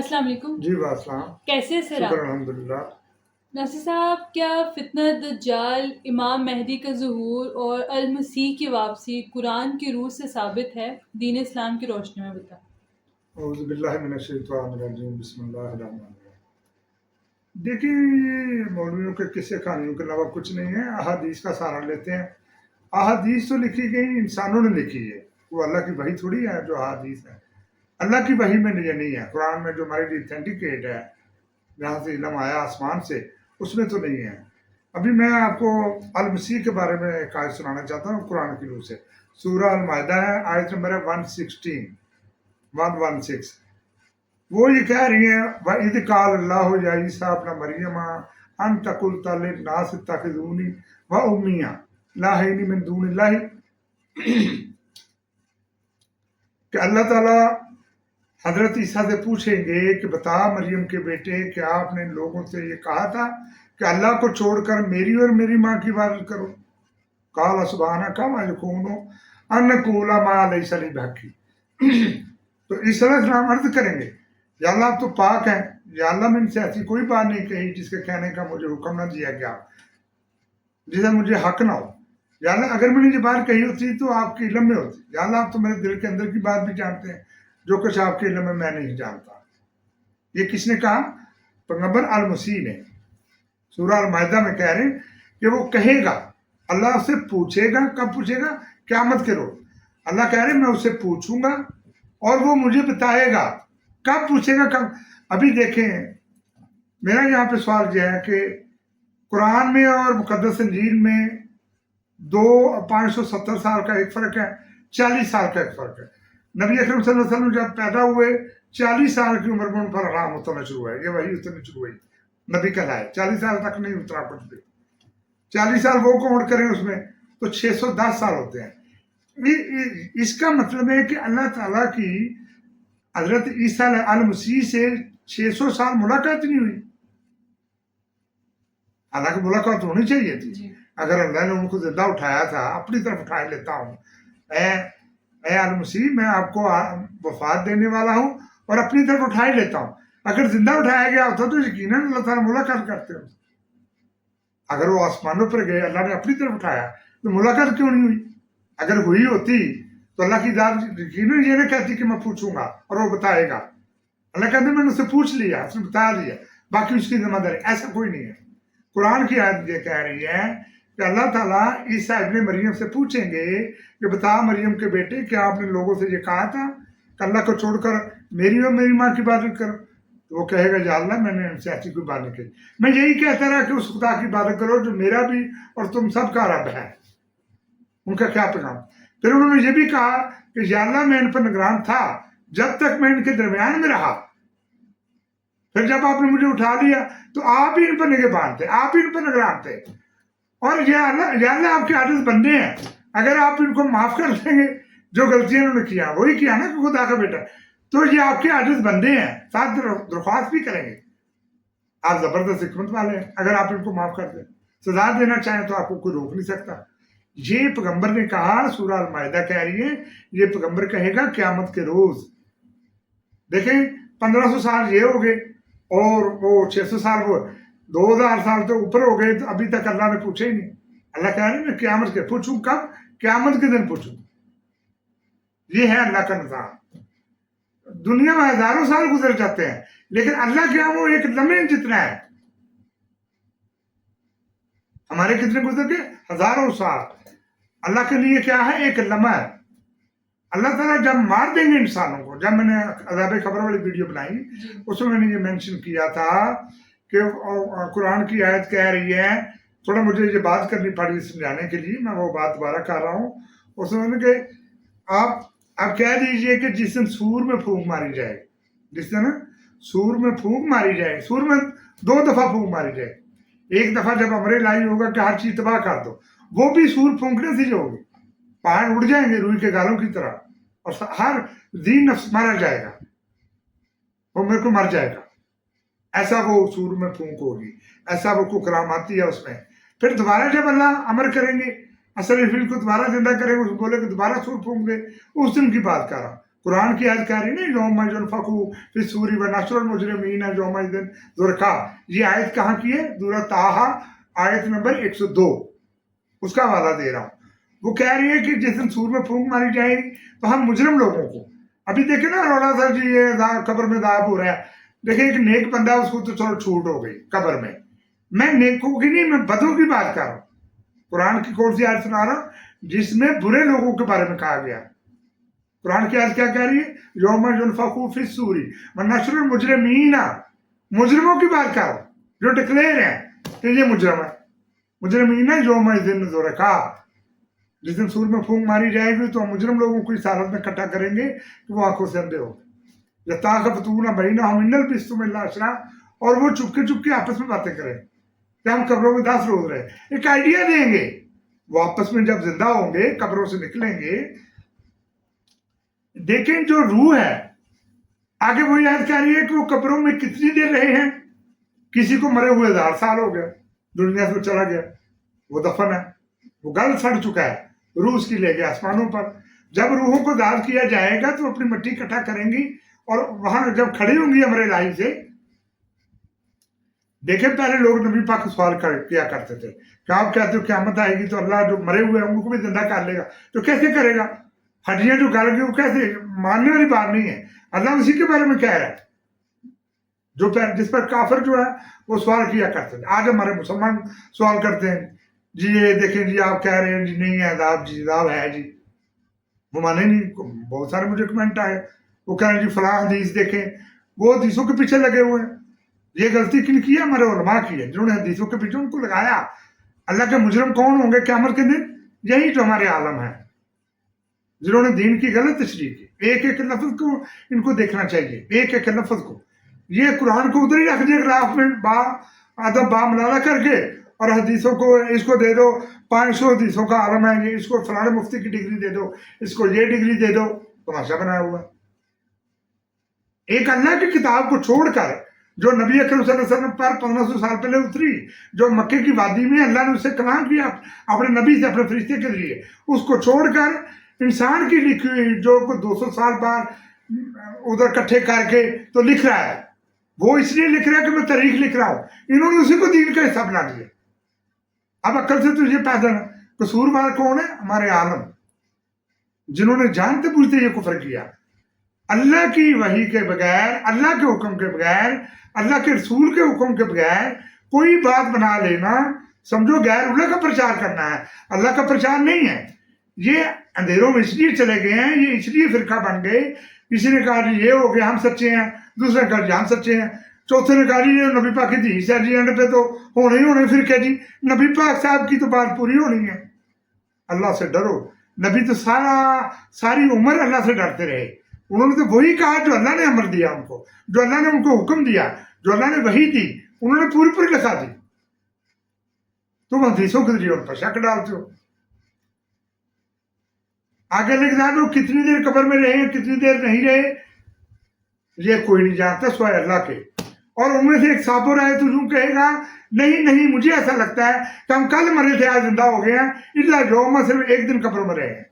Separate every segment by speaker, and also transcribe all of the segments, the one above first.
Speaker 1: السلام علیکم.
Speaker 2: جی والسلام.
Speaker 1: کیسے ہیں سر آپ؟
Speaker 2: شکر الحمدللہ.
Speaker 1: ناصر صاحب، کیا فتنہ دجال، امام مہدی کا ظہور اور المسیح کی واپسی قرآن کی روح سے ثابت ہے؟ دین اسلام کی روشنی میں بتائیں.
Speaker 2: اعوذ باللہ من الشیطان الرجیم. بسم اللہ الرحمن الرحیم. دیکھیں، یہ مولویوں کے قصے کہانیوں کے علاوہ کچھ نہیں ہے. احادیث کا سہارا لیتے ہیں. احادیث تو لکھی گئی انسانوں نے لکھی ہے، وہ اللہ کی وحی تھوڑی ہے جو احادیث ہے. اللہ کی وحی میں یہ نہیں ہے. قرآن میں جو ہمارے لیے اتھینٹیکیٹ ہے، جہاں سے علم آیا آسمان سے، اس میں تو نہیں ہے. ابھی میں آپ کو المسیح کے بارے میں ایک آیت سنانا چاہتا ہوں قرآن کی روح سے. سورہ المائدہ ہے، آیت نمبر ہے 116. وہ یہ کہہ رہی ہیں وَإِذْ قَالَ اللَّهُ يَا عِيسَىٰ ابْنَ مَرْيَمَ أَنْتَ قُلْتَ لِلنَّاسِ اتَّخِذُونِي وَأُمِّيَ إِلَٰهَيْنِ مِن دُونِ اللَّهِ، کہ اللہ تعالیٰ حضرت عیسیٰ سے پوچھیں گے کہ بتا مریم کے بیٹے، کیا آپ نے لوگوں سے یہ کہا تھا کہ اللہ کو چھوڑ کر میری اور میری ماں کی عبادت کرو؟ قَالَ سُبْحَانَكَ مَا يَكُونُ أَن أَقُولَ مَا لَيْسَ لِي بِحَقٍّ. تو عیسیٰ علیہ السلام عرض کریں گے، یا اللہ آپ تو پاک ہیں، یا اللہ میں ان سے ایسی کوئی بات نہیں کہی جس کے کہنے کا مجھے حکم نہ دیا گیا، جسے مجھے حق نہ ہو. یا اللہ اگر میں نے یہ بات کہی ہوتی تو آپ کے علم میں ہوتی. یا اللہ آپ تو میرے دل کے اندر کی بات بھی جانتے ہیں، جو کچھ آپ کے علم میں نہیں جانتا. یہ کس نے کہا؟ پیغمبر المسیح نے. سورہ المائدہ میں کہہ رہے ہیں کہ وہ کہے گا، اللہ اس سے پوچھے گا. کب پوچھے گا؟ قیامت کے روز. اللہ کہہ رہے ہیں میں اس سے پوچھوں گا اور وہ مجھے بتائے گا. کب پوچھے گا؟ کب؟ ابھی دیکھیں، میرا یہاں پہ سوال یہ ہے کہ قرآن میں اور مقدس انجیل میں 570 سال کا ایک فرق ہے، 40 سال کا ایک فرق ہے. نبی اکرم صلی اللہ علیہ وسلم جب پیدا ہوئے 40 سال کی عمر میں ان پر حرام اترنا شروع ہوا. یہ وحی اترنی شروع ہوئی، نبی کہلائے. 40 سال تک نہیں اترا کچھ بھی. 40 سال وہ کاؤنٹ کریں اس میں تو 610 سال ہوتے ہیں. اس کا مطلب ہے کہ اللہ تعالیٰ کی حضرت عیسیٰ علیہ المسیح سے 600 سال ملاقات نہیں ہوئی. حالانکہ ملاقات ہونی چاہیے تھی. اگر اللہ نے ان کو زندہ اٹھایا تھا، اپنی طرف اٹھا لیتا ہوں، اے المسیح میں آپ کو وفات دینے والا ہوں اور اپنی طرف اٹھا ہی لیتا ہوں. اگر زندہ اٹھایا گیا ہوتا تو یقیناً اللہ تعالیٰ ملاقات کرتے ہیں. اگر وہ آسمانوں پر گئے، اللہ نے اپنی طرف اٹھایا تو ملاقات کیوں نہیں ہوئی؟ اگر ہوئی ہوتی تو اللہ کی ذات یقیناً یہ نہ کہتی کہ میں پوچھوں گا اور وہ بتائے گا. اللہ کہتے میں نے اس سے پوچھ لیا، اس نے بتا دیا، باقی اس کی ذمہ داری. ایسا کوئی نہیں ہے. قرآن کی آیت یہ کہہ رہی ہے کہ اللہ تعالیٰ عیسیٰ ابن مریم سے پوچھیں گے کہ بتا مریم کے بیٹے، کیا آپ نے لوگوں سے یہ کہا تھا کہ اللہ کو چھوڑ کر میری اور میری ماں کی عبادت کرو؟ تو وہ کہے گا یا اللہ میں نے ان سے ایسی کوئی بات نہیں کہی. میں یہی کہتا رہا کہ اس خدا کی عبادت کرو جو میرا بھی اور تم سب کا رب ہے. ان کا کیا پیغام؟ پھر انہوں نے یہ بھی کہا کہ یا اللہ میں ان پر نگران تھا جب تک میں ان کے درمیان میں رہا. پھر جب آپ نے مجھے اٹھا لیا تو آپ ہی ان پر نگہبان تھے، آپ ہی ان پر نگران تھے. اور یا اللہ آپ کے عاجز بندے ہیں، اگر آپ ان کو معاف کر دیں گے جو غلطیاں انہوں نے کیا، وہی کیا نا کہ خدا کا بیٹا، تو یہ آپ کے عاجز بندے ہیں، ساتھ درخواست بھی کریں گے. آپ زبردست حکمت والے ہیں. اگر آپ ان کو معاف کر دیں، سزا دینا چاہیں تو آپ کو کوئی روک نہیں سکتا. یہ پیغمبر نے کہا. سورہ المائدہ کہہ رہی ہے یہ پیغمبر کہے گا قیامت کے روز. دیکھیں 1500 سال یہ ہو گئے اور وہ 600 سال، وہ 2000 سال تو اوپر ہو گئے، تو ابھی تک اللہ نے پوچھے ہی نہیں. اللہ کہہ رہے ہیں میں قیامت کے پوچھوں. کب؟ قیامت کے دن پوچھوں. یہ ہے اللہ کا نظام. دنیا میں ہزاروں سال گزر جاتے ہیں لیکن اللہ کیا وہ ایک لمحے جتنا ہے. ہمارے کتنے گزر گئے؟ ہزاروں سال. اللہ کے لیے کیا ہے؟ ایک لمحہ. اللہ تعالیٰ جب مار دیں گے انسانوں کو، جب میں نے عذاب خبر والی ویڈیو بنائی اس میں نے یہ مینشن کیا تھا کہ قرآن کی آیت کہہ رہی ہے، تھوڑا مجھے یہ بات کرنی پڑی سمجھانے کے لیے، میں وہ بات دوبارہ کر رہا ہوں. اس میں کہ آپ کہہ دیجئے کہ جس دن سور میں پھونک ماری جائے، جس دن سور میں پھونک ماری جائے، سور میں 2 دفعہ پھونک ماری جائے. ایک دفعہ جب امر الہی ہوگا کہ ہر چیز تباہ کر دو، وہ بھی سور پھونکنے سے جو ہوگی، پہاڑ اڑ جائیں گے روئی کے گالوں کی طرح اور ہر ذی نفس مارا جائے گا، وہ میرے کو مر جائے گا. ایسا وہ سور میں پھونک ہوگی، ایسا وہ کو کراماتی ہے اس میں. پھر دوبارہ جب اللہ امر کریں گے، اصل فیل کو دوبارہ زندہ کریں گے، اس بولے کہ دوبارہ سور پھونک دے، اس دن کی بات کر رہا ہوں. قرآن کی آیت کہہ رہی نا یوم ینفخو فی الصور ونحشر المجرمین یومئذ زرقا. یہ آیت کہاں کی ہے؟ سورۃ طٰہٰ آیت نمبر 102، اس کا حوالہ دے رہا ہوں. وہ کہہ رہی ہے کہ جس دن سور میں پھونک ماری جائے گی تو ہم مجرم لوگوں کو، ابھی دیکھیں نا رولا سر جی یہ قبر میں عذاب ہو رہا ہے، دیکھیں ایک نیک بندہ اس کو تو چلو چھوٹ ہو گئی قبر میں نیکوں کی نہیں، میں بدوں کی بات کر رہا ہوں. قرآن کی کون سی آیت سنا رہا ہوں جس میں برے لوگوں کے بارے میں کہا گیا. قرآن کی آیت کیا کہہ رہی ہے؟ یوم ینفخو فی الصور ونحشر المجرمین، مجرموں کی بات کر رہا ہوں جو ڈکلیئر ہیں کہ یہ مجرم ہے. مجرمین یومئذ زرقا، جس دن سور میں پھونک ماری جائے گی تو ہم مجرم لوگوں کو اس حالت میں اکٹھا کریں گے کہ وہ آنکھوں سے اندھے ہو گئے. یتخافتون بینہم ان لبثتم الا عشرا، اور وہ چپکے آپس میں باتیں کریں کہ ہم قبروں میں 10 روز رہے. ایک آئیڈیا دیں گے وہ آپس میں جب زندہ ہوں گے قبروں سے نکلیں گے. دیکھیں جو روح ہے آگے وہی آیت کہہ رہی ہے کہ وہ قبروں میں کتنی دیر رہے ہیں. کسی کو مرے ہوئے 1000 سال ہو گیا، دنیا سے چلا گیا، وہ دفن ہے، وہ گل سڑ چکا ہے، روح اس کی لے گیا آسمانوں پر. جب روحوں کو دار کیا جائے گا تو اپنی مٹی اکٹھا کریں گی اور وہاں جب کھڑی ہوں گی امر الہی سے. دیکھیں پہلے لوگ نبی پاک سوال کیا کرتے تھے کہ آپ کہتے ہو قیامت آئے گی تو اللہ جو مرے ہوئے ہیں ان کو بھی زندہ کر لے گا، تو کیسے کرے گا؟ ہڈیاں جو گل گئی وہ کیسے؟ ماننے والی بات نہیں ہے. اللہ اسی کے بارے میں کہہ رہا ہے جس پر کافر جو ہے وہ سوال کیا کرتے تھے. آج ہمارے مسلمان سوال کرتے ہیں جی یہ دیکھیں جی آپ کہہ رہے ہیں جی نہیں ہے عذاب، جی عذاب ہے جی، وہ مانے نہیں. بہت سارے مجھے کمنٹ آئے وہ کہہ رہے ہیں جی فلاں حدیث دیکھیں، وہ حدیثوں کے پیچھے لگے ہوئے ہیں. یہ غلطی کن کی ہے؟ ہمارے علماء کی ہے جنہوں نے حدیثوں کے پیچھے ان کو لگایا. اللہ کے مجرم کون ہوں گے قیامت کے دن؟ یہی جو ہمارے عالم ہے جنہوں نے دین کی غلط تشریح کی. ایک ایک لفظ کو ان کو دیکھنا چاہیے، ایک ایک لفظ کو. یہ قرآن کو ادھر ہی رکھ دے گراف میں ادب با ملالہ کر کے، اور حدیثوں کو اس کو دے دو 500 حدیثوں کا عالم ہے، یہ اس کو فلاں مفتی کی ڈگری دے دو، اس کو یہ ڈگری دے دو، تماشا بنایا ہوا. ایک اللہ کی کتاب کو چھوڑ کر جو نبی اکرم صلی اللہ علیہ وسلم پر 1500 سال پہلے اتری، جو مکے کی وادی میں اللہ نے اس سے کلام کیا اپنے نبی سے، اپنے فرشتے کے ذریعے، اس کو چھوڑ کر انسان کی لکھی ہوئی جو کوئی 200 سال بعد ادھر کٹھے کر کے تو لکھ رہا ہے. وہ اس لیے لکھ رہا ہے کہ میں تاریخ لکھ رہا ہوں، انہوں نے اسی کو دین کا حصہ بنا دیا. اب عقل سے تو یہ پیدا قصوروار کون ہے؟ ہمارے عالم، جنہوں نے جانتے بوجھتے یہ کفر کیا. اللہ کی وحی کے بغیر، اللہ کے حکم کے بغیر، اللہ کے رسول کے حکم کے بغیر کوئی بات بنا لینا سمجھو غیر اللہ کا پرچار کرنا ہے، اللہ کا پرچار نہیں ہے. یہ اندھیروں میں اس لیے چلے گئے ہیں، یہ اس لیے فرقہ بن گئے. کسی نے کہا جی یہ ہو گیا ہم سچے ہیں، دوسرے نے کہا جی ہم سچے ہیں، چوتھے نے کہا جی یہ نبی پاک کی حدیث ہے جی، اینڈ پہ تو ہونے ہی ہونے فرقے جی. نبی پاک صاحب کی تو بات پوری ہونی ہے. اللہ سے ڈرو. نبی تو ساری عمر اللہ سے ڈرتے رہے. انہوں نے تو وہی کہا جو اللہ نے امر دیا ان کو، جو اللہ نے ان کو حکم دیا، جو اللہ نے وحی دی، انہوں نے پوری پوری لکھا دی. تم حدیثوں کے ذریعے ان پر شک ڈالتے ہو. آگے لکھ رہا ہے کتنی دیر قبر میں رہے، کتنی دیر نہیں رہے، یہ کوئی نہیں جانتا سوائے اللہ کے. اور ان میں سے ایک صابر آئے تو یوں کہے گا نہیں مجھے ایسا لگتا ہے کہ ہم کل مرے تھے آج زندہ ہو گئے ہیں، الا یوم، صرف ایک دن قبر میں رہے ہیں.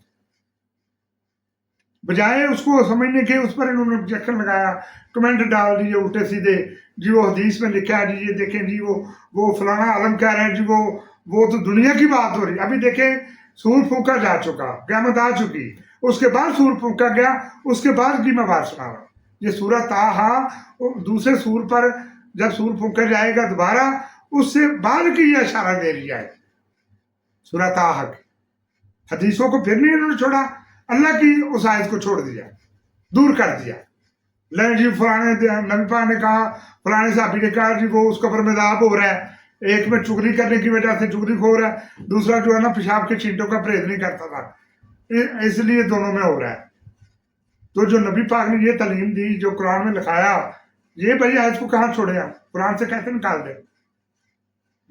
Speaker 2: بجائے اس کو سمجھنے کے اس پر انہوں نے آبجیکشن لگایا، کمنٹ ڈال دیے الٹے سیدھے جی وہ حدیث میں لکھا ہے جی یہ دیکھیں جی وہ فلانا عالم کہہ رہے ہیں جی وہ تو دنیا کی بات ہو رہی. ابھی دیکھیں سور پھونکا جا چکا، قیامت آ چکی، اس کے بعد سور پھونکا گیا، اس کے بعد کی میں بات سنا رہا ہوں. یہ سورۃ طٰہٰ دوسرے سور پر جب سور پھونکا جائے گا دوبارہ، اس سے بعد کی یہ اشارہ دے رہی ہے سورۃ طٰہٰ کی. حدیثوں کو پھر نہیں انہوں نے چھوڑا، اللہ کی اس آیت کو چھوڑ دیا، دور کر دیا. لیں جی فلانے نبی پاک نے کہا، فلانے صحابی نے کہا جی وہ اس قبر میں عذاب ہو رہا ہے. ایک میں چغلی کرنے کی وجہ سے چغلی کھو رہا ہے، دوسرا جو ہے نا پیشاب کے چھینٹوں کا پرہیز نہیں کرتا تھا، اس لیے دونوں میں ہو رہا ہے. تو جو نبی پاک نے یہ تعلیم دی، جو قرآن میں لکھایا، یہ بھائی آیت کو کہاں چھوڑے آپ؟ قرآن سے کیسے نکال دیں؟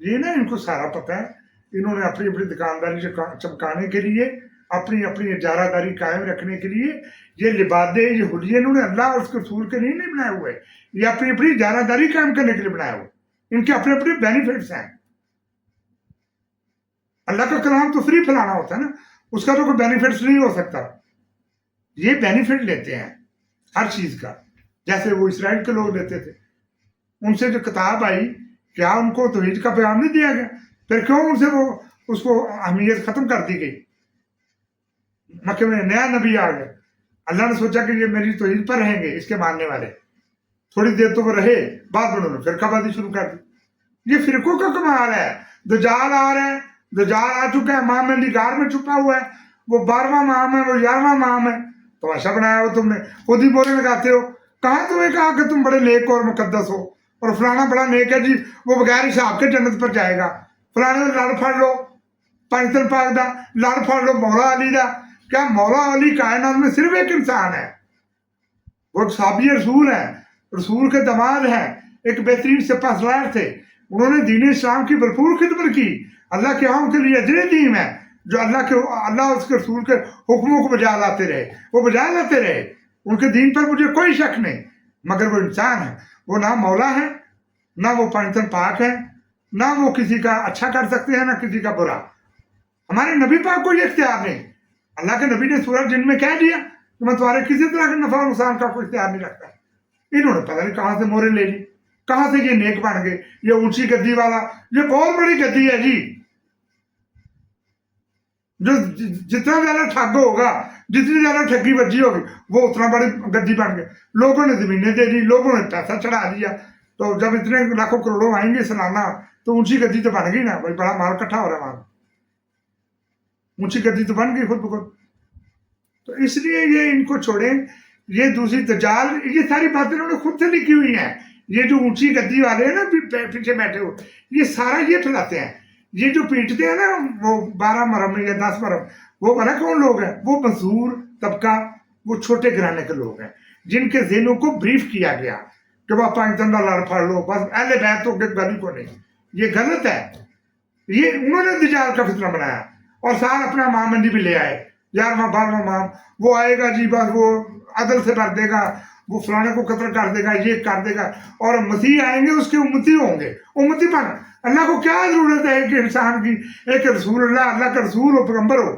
Speaker 2: یہ نا ان کو سارا پتہ ہے. انہوں نے اپنی دکانداری چمکانے کے لیے، اپنی اجارہ داری قائم رکھنے کے لیے یہ لبادے، یہ حلیے انہوں نے اللہ اور اس کے رسول کے نہیں بنائے ہوئے، یہ اپنی اجارہ داری قائم کرنے کے لیے بنائے ہوئے. ان کے اپنے بینیفٹس ہیں. اللہ کا کلام تو فری پھیلانا ہوتا ہے نا، اس کا تو کوئی بینیفٹس نہیں ہو سکتا. یہ بینیفٹ لیتے ہیں. ہر چیز کا، جیسے وہ اسرائیل کے لوگ لیتے تھے، ان سے جو کتاب آئی کیا ان کو توحید کا پیغام نہیں دیا گیا؟ پھر کیوں ان سے وہ اس کو اہمیت ختم کر دی گئی؟ مکے میں نیا نبی آ گیا، اللہ نے سوچا کہ یہ میری توحید پر رہیں گے اس کے ماننے والے، تھوڑی دیر تو وہ رہے، بعد میں انہوں نے فرقہ بازی شروع کر دی۔ یہ فرقوں کا کمال ہے۔ دجال آ رہا ہے، دجال آ چکا ہے، ماہ مہندی غار میں چھپا ہوا ہے، وہ 12واں ماہ ہے، وہ 11واں ماہ ہے، تماشا بنایا ہو تم نے، خود ہی بولنے لگاتے ہو۔ کہاں تمہیں کہا کہ تم بڑے نیک اور مقدس ہو، اور فلانا بڑا نیک ہے جی، وہ بغیر حساب کے جنت پر جائے گا، فلانے لڑ پھڑ لو پاکستان پاک دا، لڑ پھڑ لو مولا علی دا۔ کیا مولا علی کائنات میں صرف ایک انسان ہے؟ وہ ایک صحابی رسول ہے، رسول کے داماد ہیں، ایک بہترین سپہ سالار تھے، انہوں نے دین اسلام کی بھرپور خدمت کی، اللہ کے ہاں ان کے لیے اجر عظیم ہے، جو اللہ اس کے رسول کے حکموں کو بجا لاتے رہے، وہ بجا لاتے رہے، ان کے دین پر مجھے کوئی شک نہیں، مگر وہ انسان ہے، وہ نہ مولا ہے، نہ وہ پاکستان پاک ہے، نہ وہ کسی کا اچھا کر سکتے ہیں، نہ کسی کا برا۔ ہمارے نبی پاک کو یہ اختیار نہیں۔ اللہ کے نبی نے سورہ جن میں کہہ دیا کہ میں تمہارے کسی طرح کے نفع و نقصان کا کوئی اختیار نہیں رکھتا۔ انہوں نے پتہ نہیں کہاں سے مورے لے لی، کہاں سے یہ نیک بن گئے، یہ اونچی گدی والا، یہ بہت بڑی گدی ہے جی، جو جتنا زیادہ ٹھگ ہوگا، جتنی زیادہ ٹھگی بجی ہوگی، وہ اتنا بڑی گدی بن گئے۔ لوگوں نے زمینیں دے دی، لوگوں نے پیسہ چڑھا دیا، تو جب اتنے لاکھوں کروڑوں آئیں گے سالانہ تو اونچی گدی تو بن گئی نا، بھائی بڑا مال اکٹھا ہو رہا ہے وہاں، اونچی گدی تو بن گئی خود بخود۔ تو اس لیے یہ ان کو چھوڑیں، یہ دوسری دجال، یہ ساری باتیں انہوں نے خود سے لکھی ہوئی ہیں۔ یہ جو اونچی گدی والے ہیں نا پیچھے بیٹھے ہو، یہ سارا یہ پھیلاتے ہیں۔ یہ جو پیٹتے ہیں نا وہ 12 مرم یا 10 مرم، وہ بنا کون لوگ ہیں؟ وہ مزدور طبقہ، وہ چھوٹے گھرانے کے لوگ ہیں جن کے ذہنوں کو بریف کیا گیا کہ وہ پاکستان کا لڑ پھڑ لو، بس اہل بیت ہو کے گلی کو نہیں۔ یہ غلط ہے، یہ انہوں نے دجال کا فتنہ بنایا، اور سال اپنا ماہ مندی بھی لے آئے، 11واں 12واں ماہ، وہ آئے گا جی، بس وہ عدل سے بھر دے گا، وہ فلانے کو قتل کر دے گا، یہ کر دے گا، اور مسیح آئیں گے اس کے امتی ہوں گے، امتی بن۔ اللہ کو کیا ضرورت ہے کہ انسان کی، ایک رسول اللہ کا رسول ہو، پیغمبر ہو،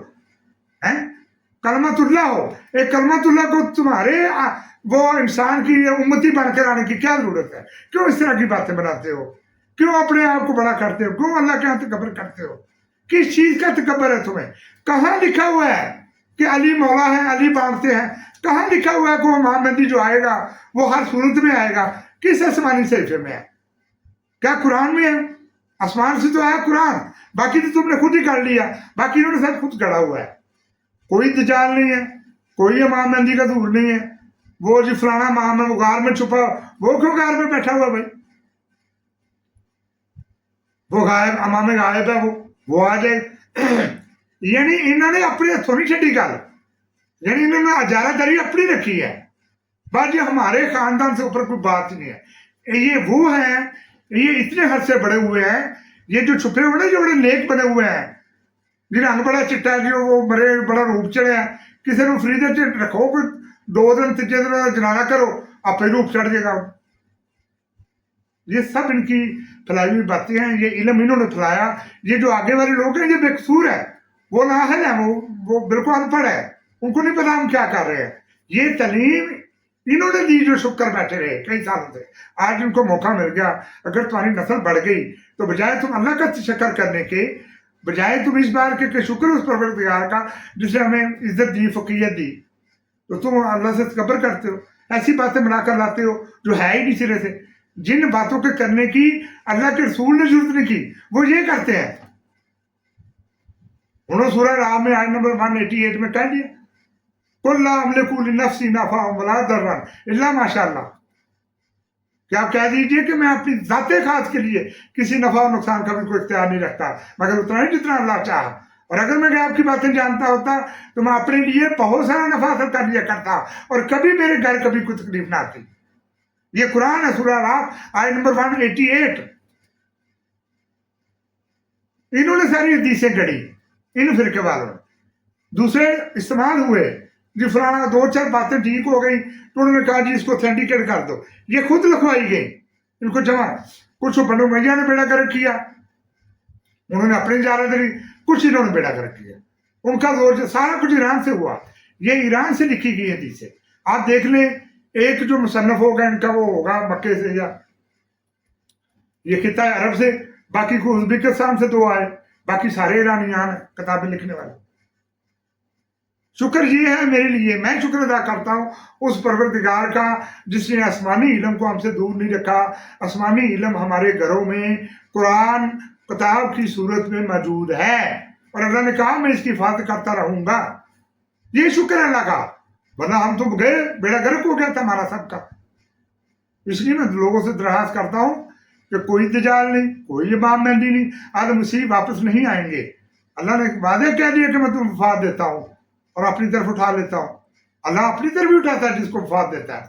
Speaker 2: کلمت اللہ ہو، ایک کلمت اللہ کو تمہارے وہ انسان کی امتی بن کر آنے کی کیا ضرورت ہے؟ کیوں اس طرح کی باتیں بناتے ہو؟ کیوں اپنے آپ کو بڑا کرتے ہو؟ کیوں اللہ کے ہاں تکبر کرتے ہو؟ کس چیز کا تکبر ہے تمہیں؟ کہاں لکھا ہوا ہے کہ علی مولا ہے، علی باندھتے ہیں؟ کہاں لکھا ہوا ہے کہ وہ ماہ مہندی جو آئے گا وہ ہر صورت میں آئے گا؟ کس آسمانی صحیفے میں ہے؟ کیا قرآن میں ہے؟ آسمان سے تو آیا قرآن، باقی تو تم نے خود ہی کر لیا، باقی انہوں نے سب خود گڑا ہوا ہے۔ کوئی دجال نہیں ہے، کوئی ماہ مہندی کا ظہور نہیں ہے، وہ جی فلانا ماہ میں وہ غار میں چھپا، وہ کیوں غار میں بیٹھا ہوا بھائی؟ وہ غائب، امام غائب ہے، وہ آ جائے۔ یعنی انہوں نے اپنی ہاتھوں نہیں چھڈی گل، یعنی انہوں نے اجارہ داری اپنی رکھی ہے، بس یہ ہمارے خاندان سے اوپر کوئی بات نہیں ہے۔ یہ وہ ہیں، یہ اتنے حد سے بڑے ہوئے ہیں، یہ جو چھپے ہوئے ہیں، جو بڑے نیک بنے ہوئے ہیں، جی رنگ بڑا چٹا ہے، جو وہ مرے بڑا روپ چڑھے ہیں، کسی نے فریدے چ رکھو، کوئی 2 دن 3 دن جنازہ کرو، آپ ہی روپ چڑھ جائے گا۔ یہ سب ان کی پھیلائی ہوئی باتیں ہیں، یہ علم انہوں نے پھیلایا۔ یہ جو آگے والے لوگ ہیں یہ بے قصور ہے، وہ نااہل ہیں، وہ بالکل ان پڑھ ہے، ان کو نہیں پتا ہم کیا کر رہے ہیں۔ یہ تعلیم انہوں نے دی جو چھپ کر بیٹھے رہے کئی سالوں سے، آج ان کو موقع مل گیا۔ اگر تمہاری نسل بڑھ گئی تو بجائے تم اللہ کا شکر کرنے کے، بجائے تم اس بار کے کہ شکر اس پروردگار کا جس نے ہمیں عزت دی، فقیت دی، تو تم اللہ سے تکبر کرتے ہو، ایسی باتیں بنا کر لاتے ہو جو ہے ہی نہیں سرے سے۔ جن باتوں کے کرنے کی اللہ کے رسول نے ضرورت نہیں کی، وہ یہ کرتے ہیں۔ انہوں نے سورہ رعد میں آیت نمبر 188 میں کہہ دیا، قُلْ لَا أَمْلِكُ لِنَفْسِي نَفْعًا وَلَا ضَرًّا إِلَّا مَا شَاءَ اللَّهُ، کہ آپ کہہ دیجئے کہ میں اپنی ذات خاص کے لیے کسی نفع و نقصان کا بھی کوئی اختیار نہیں رکھتا، مگر اتنا ہی جتنا اللہ چاہا، اور اگر میں آپ کی باتیں جانتا ہوتا تو میں اپنے لیے بہت سارا نفع حاصل کر لیا کرتا، اور کبھی میرے گھر کبھی کوئی تکلیف نہ آتی۔ یہ قرآن ہے، سورہ رعد آیت نمبر 188۔ انہوں نے ساری حدیثیں گھڑی، ان فرقے والوں نے، دوسرے استعمال ہوئے، جی فلانا 2-4 باتیں ٹھیک ہو گئی تو انہوں نے کہا جی اس کو تھینڈیکیٹ کر دو، یہ خود لکھوائی گئی، ان کو جمع، کچھ بنو امیہ نے بیڑا گرک کیا، انہوں نے اپنی اجارہ داری، کچھ انہوں نے بیڑا گرک کیا، ان کا زور سارا کچھ ایران سے ہوا، یہ ایران سے لکھی گئی حدیث ہے۔ آپ دیکھ لیں ایک جو مصنف ہوگا ان کا وہ ہوگا مکے سے یا یہ خطہ عرب سے، باقی کو ازبکستان سے 2 آئے، باقی سارے ایرانیان ہیں کتابیں لکھنے والے۔ شکر یہ ہے میرے لیے، میں شکر ادا کرتا ہوں اس پروردگار کا جس نے آسمانی علم کو ہم سے دور نہیں رکھا۔ آسمانی علم ہمارے گھروں میں قرآن کتاب کی صورت میں موجود ہے، اور اللہ نے کہا میں اس کی حفاظت کرتا رہوں گا۔ یہ شکر ہے اللہ کا، ورنہ ہم تو گئے، بیڑا گرک ہو گیا تھا ہمارا سب کا۔ اس لیے میں لوگوں سے درخواست کرتا ہوں کہ کوئی دجال نہیں، کوئی امام مہدی نہیں، آل مسیح واپس نہیں آئیں گے۔ اللہ نے وعدہ کہہ دیا کہ میں تمہیں وفات دیتا ہوں اور اپنی طرف اٹھا لیتا ہوں۔ اللہ اپنی طرف بھی اٹھاتا ہے جس کو وفات دیتا ہے۔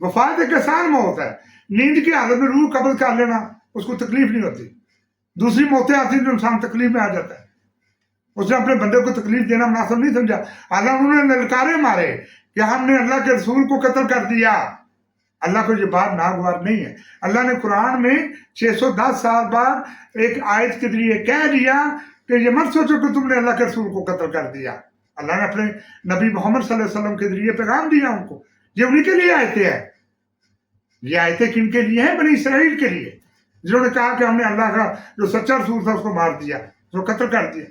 Speaker 2: وفات ایک آسان موت ہے، نیند کی حالت میں روح قبض کر لینا، اس کو تکلیف نہیں ہوتی۔ دوسری موتیں آتی ہیں جو انسان تکلیف میں آ جاتا ہے، اس نے اپنے بندے کو تکلیف دینا مناسب نہیں سمجھا۔ اللہ انہوں نے للکارے مارے کہ ہم نے اللہ کے رسول کو قتل کر دیا۔ اللہ کو یہ بات ناگوار نہیں ہے۔ اللہ نے قرآن میں 610 سال بعد ایک آیت کے ذریعے کہہ دیا کہ یہ مت سوچو کہ تم نے اللہ کے رسول کو قتل کر دیا۔ اللہ نے اپنے نبی محمد صلی اللہ علیہ وسلم کے ذریعے پیغام دیا ان کو، یہ انہی کے لیے آیتیں ہیں۔ یہ آیتیں کن کے لیے ہیں؟ بنی اسرائیل کے لیے، جنہوں نے کہا کہ ہم نے اللہ کا جو سچا رسول تھا اس کو مار دیا، اس کو قتل کر دیا۔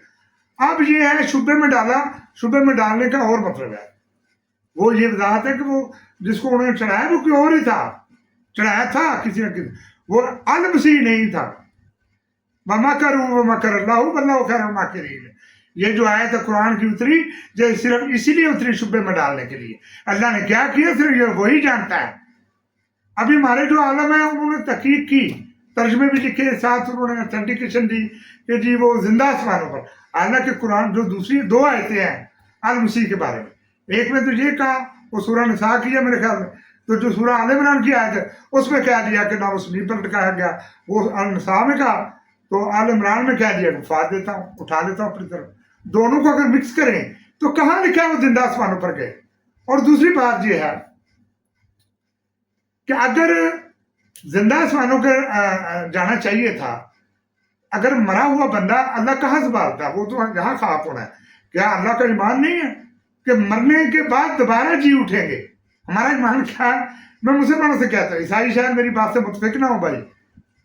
Speaker 2: اب یہ ہے شبے میں ڈالا، شبے میں ڈالنے کا اور مطلب ہے، وہ یہ وضاحت ہے کہ وہ جس کو انہوں نے چڑھایا وہ کوئی اور ہی تھا، چڑھایا تھا کسی نہ کسی، وہ المسیح نہیں تھا۔ وَمَكَرُوا وَمَكَرَ اللَّهُ وَاللَّهُ خَيْرُ الْمَاكِرِينَ۔ یہ جو آیت ہے قرآن کی اتری، یہ صرف اسی لیے اتری شبے میں ڈالنے کے لیے۔ اللہ نے کیا کیا صرف یہ وہی جانتا ہے۔ ابھی ہمارے جو عالم ہیں انہوں نے تحقیق کی، ترجمے بھی لکھے، ساتھ انہوں نے اتھینٹیکیشن دی کہ جی وہ زندہ آسمانوں پر۔ حالانکہ قرآن جو دوسری 2 آیتیں ہیں المسیح کے بارے میں، ایک میں تو یہ کہا، وہ سورہ نساء کی ہے میرے خیال میں، تو جو سورہ آل عمران کی آیت ہے اس میں کہہ دیا کہ نہ وہ صلیب پر لٹکایا گیا، وہ النساء میں کہا، تو آل عمران میں کہہ دیا کہ وفات دیتا ہوں، اٹھا لیتا ہوں اپنی طرف۔ دونوں کو اگر مکس کریں تو کہاں لکھا ہے وہ زندہ آسمانوں پر گئے؟ اور دوسری بات یہ ہے کہ اگر زندہ آسمانوں پر جانا چاہیے تھا، اگر مرا ہوا بندہ اللہ کہاں سنبھالتا ہے؟ وہ تو یہاں خاک ہونا ہے۔ کیا اللہ کا ایمان نہیں ہے کہ مرنے کے بعد دوبارہ جی اٹھیں گے؟ ہمارا ایمان کیا ہے؟ میں مسلمانوں سے کہتا ہوں، عیسائی شاید میری بات سے متفق نہ ہو بھائی،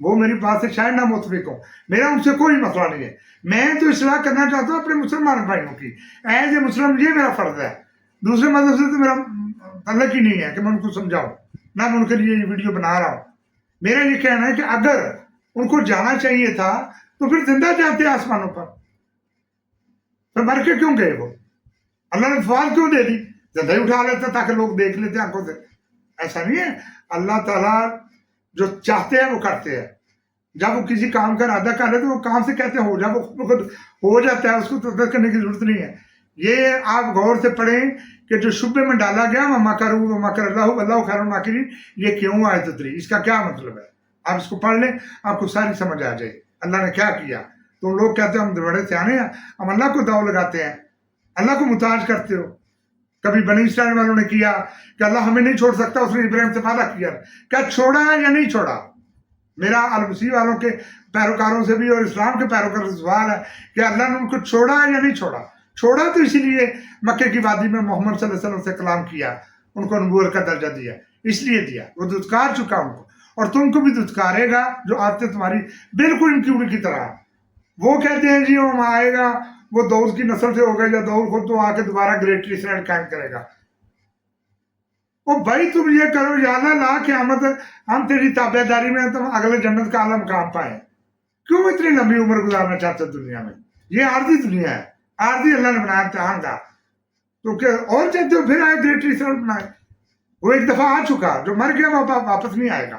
Speaker 2: وہ میری بات سے شاید نہ متفق ہوں، میرا ان سے کوئی مسئلہ نہیں ہے۔ میں تو اصلاح کرنا چاہتا ہوں اپنے مسلمان بھائیوں کی، ایز اے مسلم یہ میرا فرض ہے۔ دوسرے مذہب سے تو میرا تعلق ہی نہیں ہے کہ میں ان کو سمجھاؤں، نہ میں ان کے لیے یہ ویڈیو بنا رہا ہوں۔ میرا یہ کہنا ہے کہ اگر ان کو جانا چاہیے تھا تو پھر زندہ جاتے آسمانوں پر، پھر مر کے کیوں گئے وہ؟ اللہ نے وفات کیوں دے دی؟ زندہ ہی اٹھا لیتا تاکہ لوگ دیکھ لیتے آنکھوں سے۔ ایسا نہیں ہے، اللہ تعالیٰ جو چاہتے ہیں وہ کرتے ہیں۔ جب وہ کسی کام کا ارادہ کر لیتے وہ کام سے کہتے ہیں ہو جا، وہ خود بخود ہو جاتا ہے، اس کو تردد کرنے کی ضرورت نہیں ہے۔ یہ آپ غور سے پڑھیں کہ جو شبے میں ڈالا گیا وَمَكَرُوا وَمَكَرَ اللَّهُ وَاللَّهُ خَيْرُ الْمَاكِرِينَ، یہ کیوں آیت اتری، اس کا کیا مطلب ہے؟ آپ اس کو پڑھ لیں، آپ کو ساری سمجھ آ جائے اللہ نے کیا کیا۔ تم لوگ کہتے ہیں ہم بڑے سیانے ہیں، ہم اللہ کو داؤ لگاتے ہیں، اللہ کو محتاج کرتے ہو۔ کبھی بنی اسرائیل والوں نے کیا کہ اللہ ہمیں نہیں چھوڑ سکتا، اس نے ابراہیم سے وعدہ کیا، کیا چھوڑا ہے یا نہیں چھوڑا؟ میرا المسیح والوں کے پیروکاروں سے بھی اور اسلام کے پیروکاروں سے سوال ہے کہ اللہ نے ان کو چھوڑا ہے یا نہیں چھوڑا؟ چھوڑا تو اسی لیے مکے کی وادی میں محمد صلی اللہ علیہ وسلم سے کلام کیا، ان کو نبوت کا درجہ دیا، اس لیے دیا، وہ دھتکار چکا ان کو، اور تم کو بھی دھتکارے گا جو عادتیں تمہاری بالکل ان کی انہی کی طرح۔ وہ کہتے ہیں جی وہ آئے گا، وہ داؤد کی نسل سے ہوگا، یا داؤد خود تو آ کے دوبارہ گریٹ اسرائیل قائم کرے گا۔ او بھائی تم یہ کرو یا اللہ لا قیامت ہم تیری تابع داری میں تم اگلے جنت کا اعلیٰ مقام پائیں۔ کیوں اتنی لمبی عمر گزارنا چاہتے دنیا میں؟ یہ عارضی دنیا ہے، عارضی اللہ نے بنایا امتحان کا، تو کہ اور چاہتے ہو پھر آئے گریٹ اسرائیل بنائے۔ وہ ایک دفعہ آ چکا، جو مر گیا وہ واپس نہیں آئے گا۔